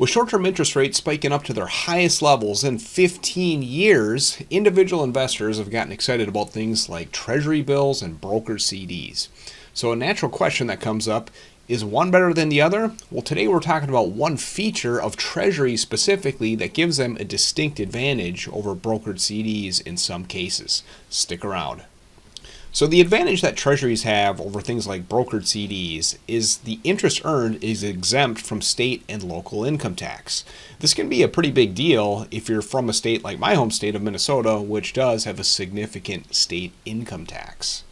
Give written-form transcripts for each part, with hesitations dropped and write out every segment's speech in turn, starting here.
With short-term interest rates spiking up to their highest levels in 15 years, individual investors have gotten excited about things like Treasury bills and brokered CDs. So a natural question that comes up, is one better than the other? Well, today we're talking about one feature of Treasury specifically that gives them a distinct advantage over brokered CDs in some cases. Stick around. So the advantage that Treasuries have over things like brokered CDs is the interest earned is exempt from state and local income tax. This can be a pretty big deal if you're from a state like my home state of Minnesota, which does have a significant state income tax.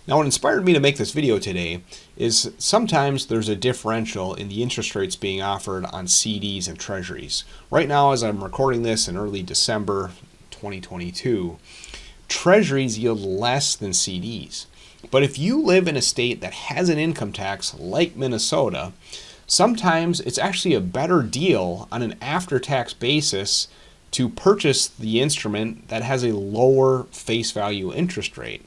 Now, what inspired me to make this video today is sometimes there's a differential in the interest rates being offered on CDs and Treasuries. Right now, as I'm recording this in early December 2022, Treasuries yield less than CDs. But if you live in a state that has an income tax like Minnesota, sometimes it's actually a better deal on an after-tax basis to purchase the instrument that has a lower face value interest rate.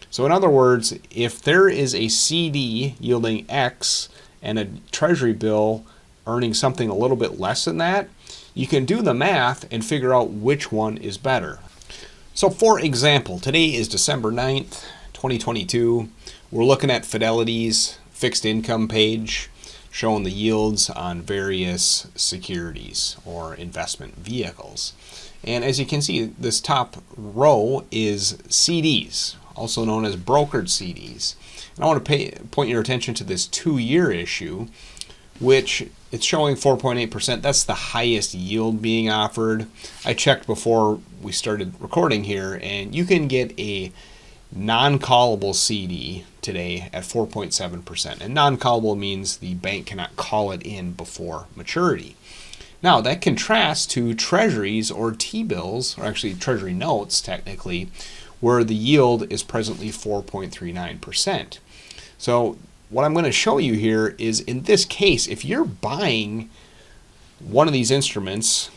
So in other words, if there is a CD yielding X and a Treasury bill earning something a little bit less than that, you can do the math and figure out which one is better. So for example, today is December 9th, 2022. We're looking at Fidelity's fixed income page showing the yields on various securities or investment vehicles. And as you can see, this top row is CDs, also known as brokered CDs. And I want to point your attention to this 2-year issue, which it's showing 4.8%. That's the highest yield being offered. I checked before we started recording here, and you can get a non-callable CD today at 4.7%. And non-callable means the bank cannot call it in before maturity. Now, that contrasts to Treasuries or T-bills, or actually Treasury notes technically, where the yield is presently 4.39%. So what I'm going to show you here is, in this case, if you're buying one of these instruments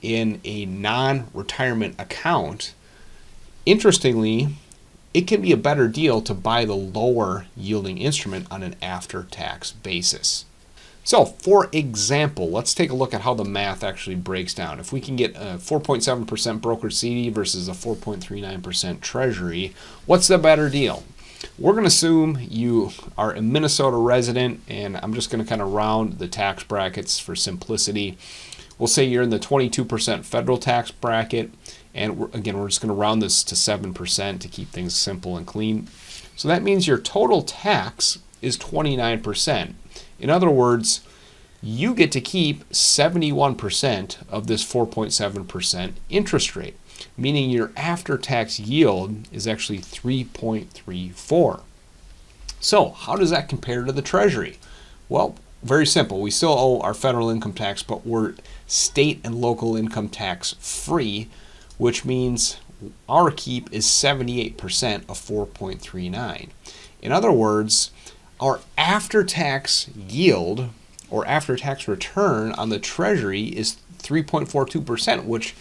in a non-retirement account, interestingly, it can be a better deal to buy the lower yielding instrument on an after-tax basis. So, for example, let's take a look at how the math actually breaks down. If we can get a 4.7% brokered CD versus a 4.39% Treasury, what's the better deal? We're going to assume you are a Minnesota resident, and I'm just going to kind of round the tax brackets for simplicity. We'll say you're in the 22% federal tax bracket, and we're just going to round this to 7% to keep things simple and clean. So that means your total tax is 29%. In other words, you get to keep 71% of this 4.7% interest rate, meaning your after-tax yield is actually 3.34. So how does that compare to the Treasury? Well, very simple. We still owe our federal income tax, but we're state and local income tax free, which means our keep is 78% of 4.39. In other words, our after-tax yield or after-tax return on the Treasury is 3.42%, which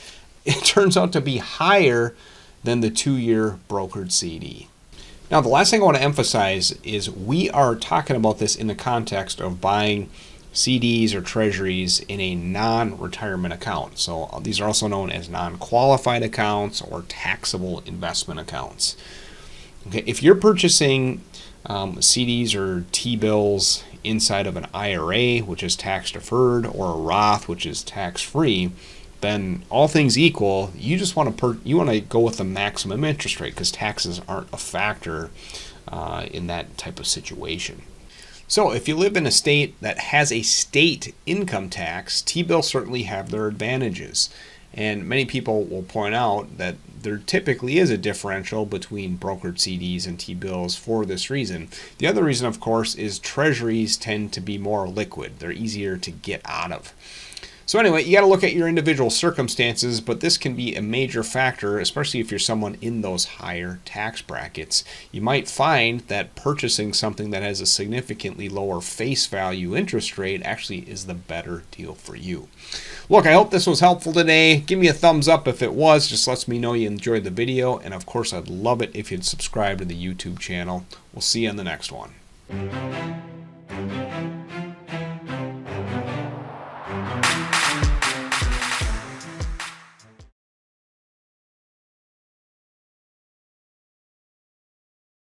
it turns out to be higher than the 2-year brokered CD. Now, the last thing I want to emphasize is we are talking about this in the context of buying CDs or Treasuries in a non-retirement account. So these are also known as non-qualified accounts or taxable investment accounts. Okay, if you're purchasing CDs or T-bills inside of an IRA, which is tax deferred, or a Roth, which is tax free, then all things equal, you just want to go with the maximum interest rate because taxes aren't a factor in that type of situation. So if you live in a state that has a state income tax, T-bills certainly have their advantages. And many people will point out that there typically is a differential between brokered CDs and T-bills for this reason. The other reason, of course, is Treasuries tend to be more liquid. They're easier to get out of. So anyway, you got to look at your individual circumstances, but this can be a major factor, especially if you're someone in those higher tax brackets. You might find that purchasing something that has a significantly lower face value interest rate actually is the better deal for you. Look, I hope this was helpful today. Give me a thumbs up if it was. Just lets me know you enjoyed the video. And of course, I'd love it if you'd subscribe to the YouTube channel. We'll see you on the next one.